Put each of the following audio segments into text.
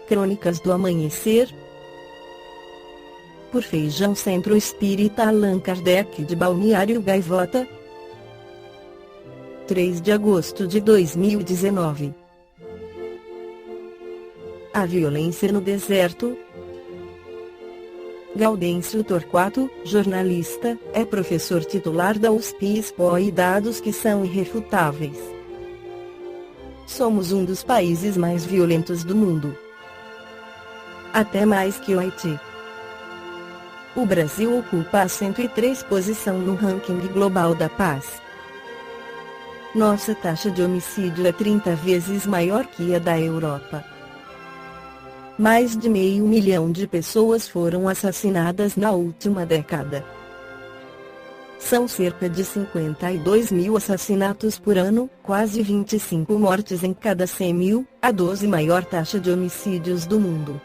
Crônicas do Amanhecer. Por Feijão Centro Espírita Allan Kardec de Balneário Gaivota, 3 de agosto de 2019. A violência no deserto. Gaudêncio Torquato, jornalista, é professor titular da USP e expõe dados que são irrefutáveis. Somos um dos países mais violentos do mundo. Até mais que o Haiti. O Brasil ocupa a 103 posição no ranking global da paz. Nossa taxa de homicídio é 30 vezes maior que a da Europa. Mais de 500 mil de pessoas foram assassinadas na última década. São cerca de 52 mil assassinatos por ano, quase 25 mortes em cada 100 mil, a 12ª maior taxa de homicídios do mundo.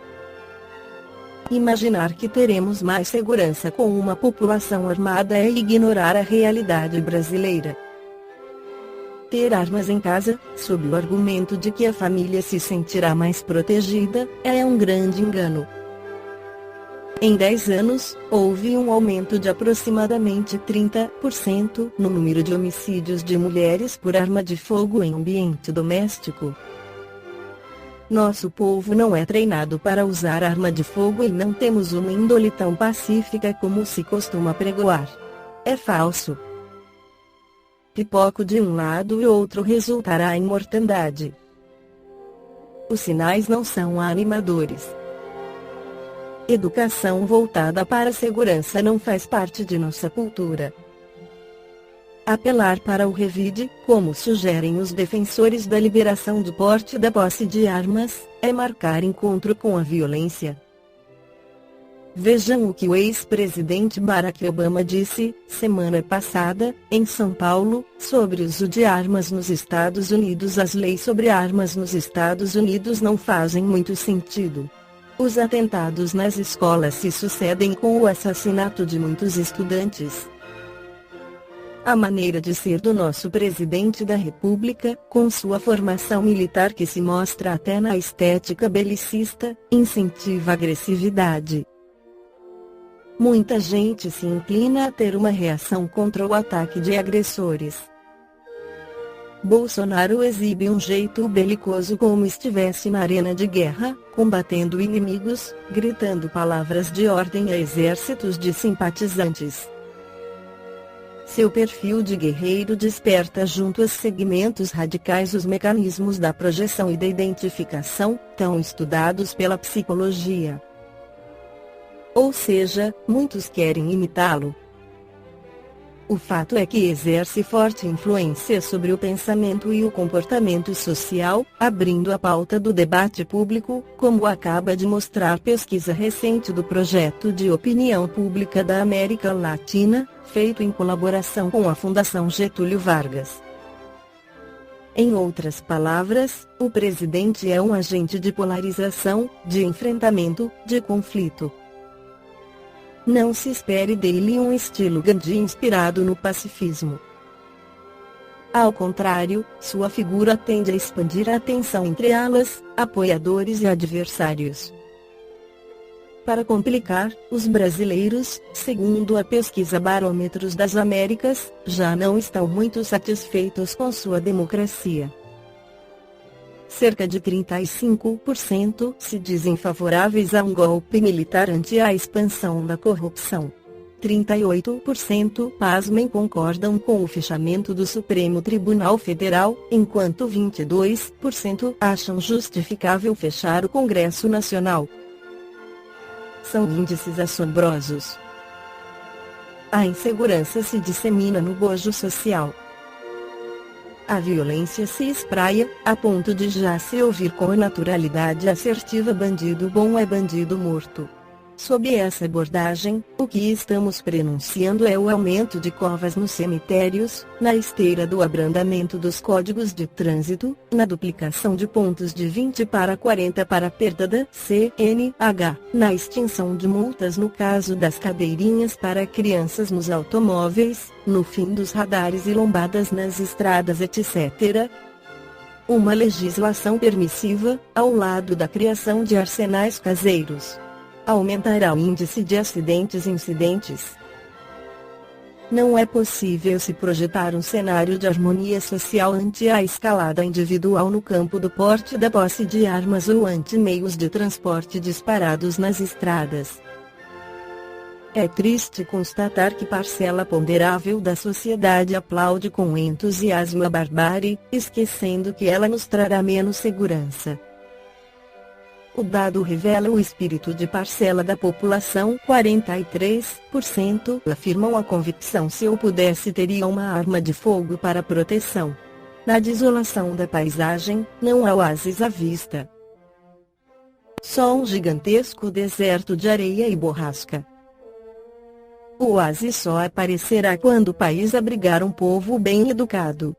Imaginar que teremos mais segurança com uma população armada é ignorar a realidade brasileira. Ter armas em casa, sob o argumento de que a família se sentirá mais protegida, é um grande engano. Em 10 anos, houve um aumento de aproximadamente 30% no número de homicídios de mulheres por arma de fogo em ambiente doméstico. Nosso povo não é treinado para usar arma de fogo e não temos uma índole tão pacífica como se costuma pregoar. É falso. Pipoco de um lado e outro resultará em mortandade. Os sinais não são animadores. Educação voltada para a segurança não faz parte de nossa cultura. Apelar para o revide, como sugerem os defensores da liberação do porte e da posse de armas, é marcar encontro com a violência. Vejam o que o ex-presidente Barack Obama disse, semana passada, em São Paulo, sobre o uso de armas nos Estados Unidos. As leis sobre armas nos Estados Unidos não fazem muito sentido. Os atentados nas escolas se sucedem com o assassinato de muitos estudantes. A maneira de ser do nosso presidente da República, com sua formação militar que se mostra até na estética belicista, incentiva a agressividade. Muita gente se inclina a ter uma reação contra o ataque de agressores. Bolsonaro exibe um jeito belicoso como estivesse na arena de guerra, combatendo inimigos, gritando palavras de ordem a exércitos de simpatizantes. Seu perfil de guerreiro desperta junto a segmentos radicais os mecanismos da projeção e da identificação, tão estudados pela psicologia. Ou seja, muitos querem imitá-lo. O fato é que exerce forte influência sobre o pensamento e o comportamento social, abrindo a pauta do debate público, como acaba de mostrar pesquisa recente do Projeto de Opinião Pública da América Latina, feito em colaboração com a Fundação Getúlio Vargas. Em outras palavras, o presidente é um agente de polarização, de enfrentamento, de conflito. Não se espere dele um estilo Gandhi inspirado no pacifismo. Ao contrário, sua figura tende a expandir a tensão entre alas, apoiadores e adversários. Para complicar, os brasileiros, segundo a pesquisa Barômetros das Américas, já não estão muito satisfeitos com sua democracia. Cerca de 35% se dizem favoráveis a um golpe militar ante a expansão da corrupção. 38%, pasmem, concordam com o fechamento do Supremo Tribunal Federal, enquanto 22% acham justificável fechar o Congresso Nacional. São índices assombrosos. A insegurança se dissemina no bojo social. A violência se espraia, a ponto de já se ouvir com naturalidade assertiva: bandido bom é bandido morto. Sob essa abordagem, o que estamos prenunciando é o aumento de covas nos cemitérios, na esteira do abrandamento dos códigos de trânsito, na duplicação de pontos de 20 para 40 para perda da CNH, na extinção de multas no caso das cadeirinhas para crianças nos automóveis, no fim dos radares e lombadas nas estradas, etc. uma legislação permissiva, ao lado da criação de arsenais caseiros, aumentará o índice de acidentes-incidentes. Não é possível se projetar um cenário de harmonia social ante a escalada individual no campo do porte da posse de armas ou ante meios de transporte disparados nas estradas. É triste constatar que parcela ponderável da sociedade aplaude com entusiasmo a barbárie, esquecendo que ela nos trará menos segurança. O dado revela o espírito de parcela da população, 43%, afirmam a convicção se eu pudesse teria uma arma de fogo para proteção. Na desolação da paisagem, não há oásis à vista. Só um gigantesco deserto de areia e borrasca. O oásis só aparecerá quando o país abrigar um povo bem educado.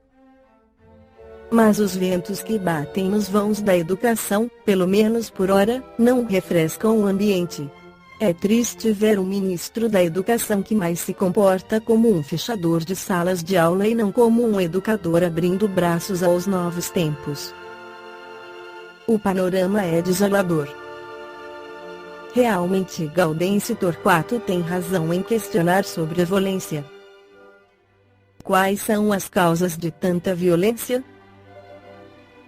Mas os ventos que batem nos vãos da educação, pelo menos por hora, não refrescam o ambiente. É triste ver um ministro da educação que mais se comporta como um fechador de salas de aula e não como um educador abrindo braços aos novos tempos. O panorama é desolador. Realmente Gaudêncio Torquato tem razão em questionar sobre a violência. Quais são as causas de tanta violência?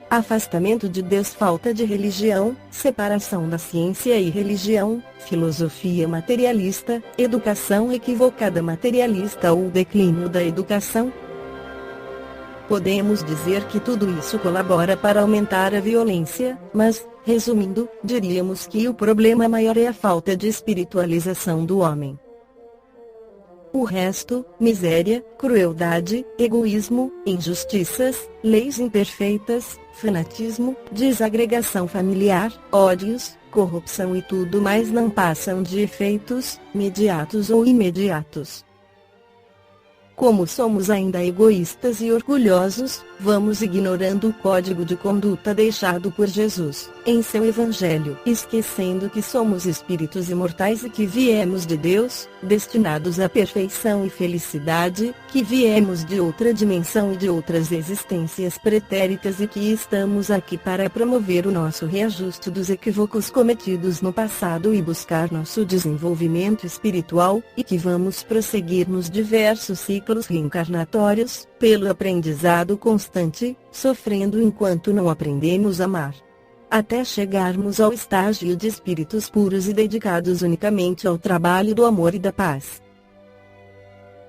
Afastamento de Deus, falta de religião, separação da ciência e religião, filosofia materialista, educação equivocada materialista ou declínio da educação. Podemos dizer que tudo isso colabora para aumentar a violência, mas, resumindo, diríamos que o problema maior é a falta de espiritualização do homem. O resto, miséria, crueldade, egoísmo, injustiças, leis imperfeitas, fanatismo, desagregação familiar, ódios, corrupção e tudo mais não passam de efeitos, mediatos ou imediatos. Como somos ainda egoístas e orgulhosos, vamos ignorando o código de conduta deixado por Jesus, em seu Evangelho, esquecendo que somos espíritos imortais e que viemos de Deus, destinados à perfeição e felicidade, que viemos de outra dimensão e de outras existências pretéritas e que estamos aqui para promover o nosso reajuste dos equívocos cometidos no passado e buscar nosso desenvolvimento espiritual, e que vamos prosseguir nos diversos ciclos reencarnatórios, pelo aprendizado constante, sofrendo enquanto não aprendemos a amar. Até chegarmos ao estágio de espíritos puros e dedicados unicamente ao trabalho do amor e da paz.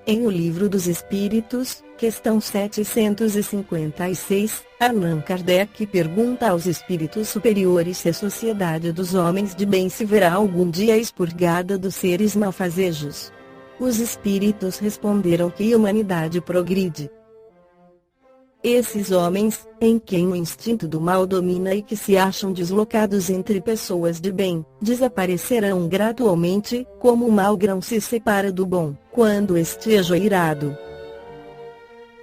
Em O Livro dos Espíritos, questão 756, Allan Kardec pergunta aos espíritos superiores se a sociedade dos homens de bem se verá algum dia expurgada dos seres malfazejos. Os espíritos responderam que a humanidade progride. Esses homens, em quem o instinto do mal domina e que se acham deslocados entre pessoas de bem, desaparecerão gradualmente, como o mau grão se separa do bom, quando esteja irado.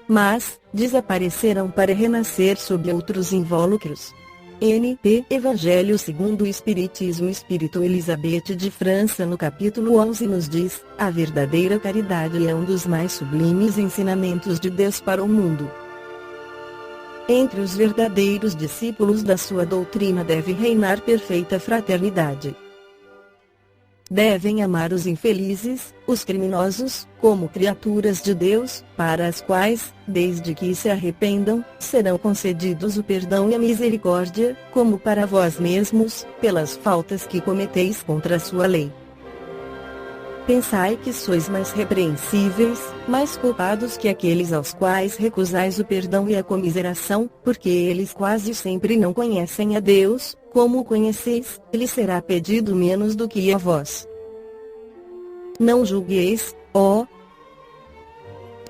Mas, desaparecerão para renascer sob outros invólucros. N.P. Evangelho segundo o Espiritismo. Espírito Elizabeth de França no capítulo 11 nos diz: a verdadeira caridade é um dos mais sublimes ensinamentos de Deus para o mundo. Entre os verdadeiros discípulos da sua doutrina deve reinar perfeita fraternidade. Devem amar os infelizes, os criminosos, como criaturas de Deus, para as quais, desde que se arrependam, serão concedidos o perdão e a misericórdia, como para vós mesmos, pelas faltas que cometeis contra a sua lei. Pensai que sois mais repreensíveis, mais culpados que aqueles aos quais recusais o perdão e a comiseração, porque eles quase sempre não conhecem a Deus, como o conheceis, lhes será pedido menos do que a vós. Não julgueis,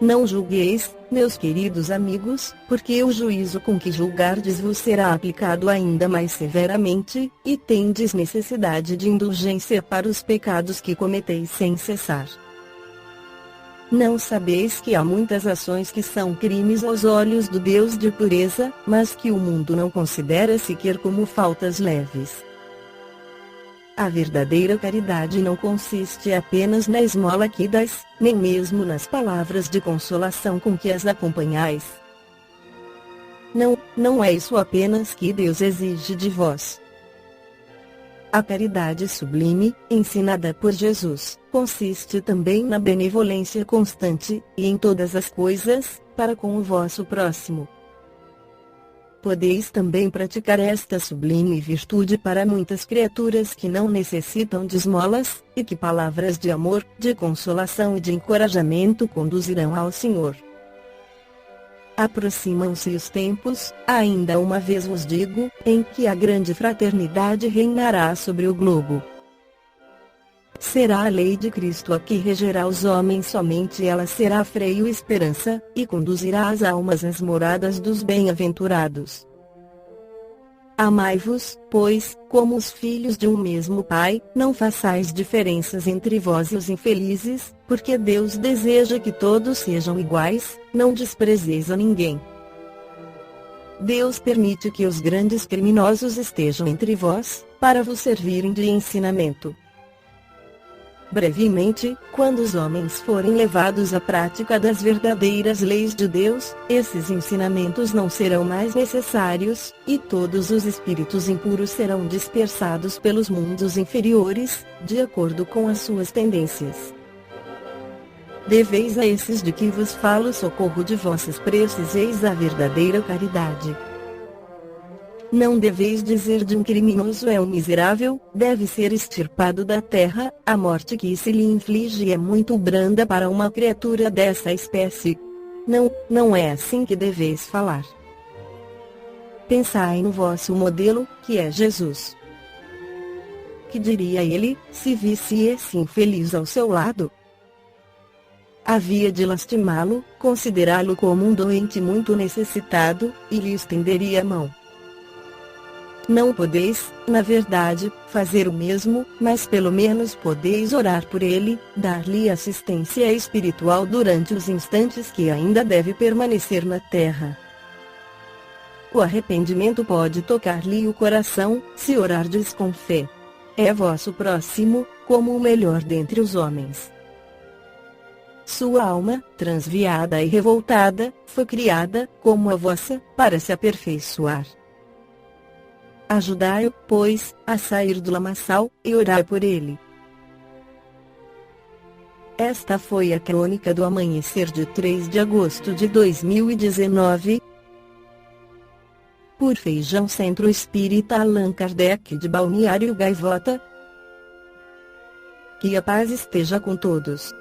não julgueis, meus queridos amigos, porque o juízo com que julgardes vos será aplicado ainda mais severamente, e tendes necessidade de indulgência para os pecados que cometeis sem cessar. Não sabeis que há muitas ações que são crimes aos olhos do Deus de pureza, mas que o mundo não considera sequer como faltas leves. A verdadeira caridade não consiste apenas na esmola que dás, nem mesmo nas palavras de consolação com que as acompanhais. Não é isso apenas que Deus exige de vós. A caridade sublime, ensinada por Jesus, consiste também na benevolência constante, e em todas as coisas, para com o vosso próximo. Podeis também praticar esta sublime virtude para muitas criaturas que não necessitam de esmolas, e que palavras de amor, de consolação e de encorajamento conduzirão ao Senhor. Aproximam-se os tempos, ainda uma vez vos digo, em que a grande fraternidade reinará sobre o globo. Será a lei de Cristo a que regerá os homens, somente ela será freio e esperança, e conduzirá as almas às moradas dos bem-aventurados. Amai-vos, pois, como os filhos de um mesmo Pai, não façais diferenças entre vós e os infelizes, porque Deus deseja que todos sejam iguais, não desprezeis a ninguém. Deus permite que os grandes criminosos estejam entre vós, para vos servirem de ensinamento. Brevemente, quando os homens forem levados à prática das verdadeiras leis de Deus, esses ensinamentos não serão mais necessários, e todos os espíritos impuros serão dispersados pelos mundos inferiores, de acordo com as suas tendências. Deveis a esses de que vos falo socorro de vossas preces, eis a verdadeira caridade. Não deveis dizer de um criminoso é um miserável, deve ser extirpado da terra, a morte que se lhe inflige é muito branda para uma criatura dessa espécie. Não é assim que deveis falar. Pensai no vosso modelo, que é Jesus. Que diria ele, se visse esse infeliz ao seu lado? Havia de lastimá-lo, considerá-lo como um doente muito necessitado, e lhe estenderia a mão. Não podeis, na verdade, fazer o mesmo, mas pelo menos podeis orar por ele, dar-lhe assistência espiritual durante os instantes que ainda deve permanecer na terra. O arrependimento pode tocar-lhe o coração, se orardes com fé. É vosso próximo, como o melhor dentre os homens. Sua alma, transviada e revoltada, foi criada, como a vossa, para se aperfeiçoar. Ajudai-o, pois, a sair do lamaçal, e orai por ele. Esta foi a crônica do amanhecer de 3 de agosto de 2019. Por Feijão Centro Espírita Allan Kardec de Balneário Gaivota. Que a paz esteja com todos.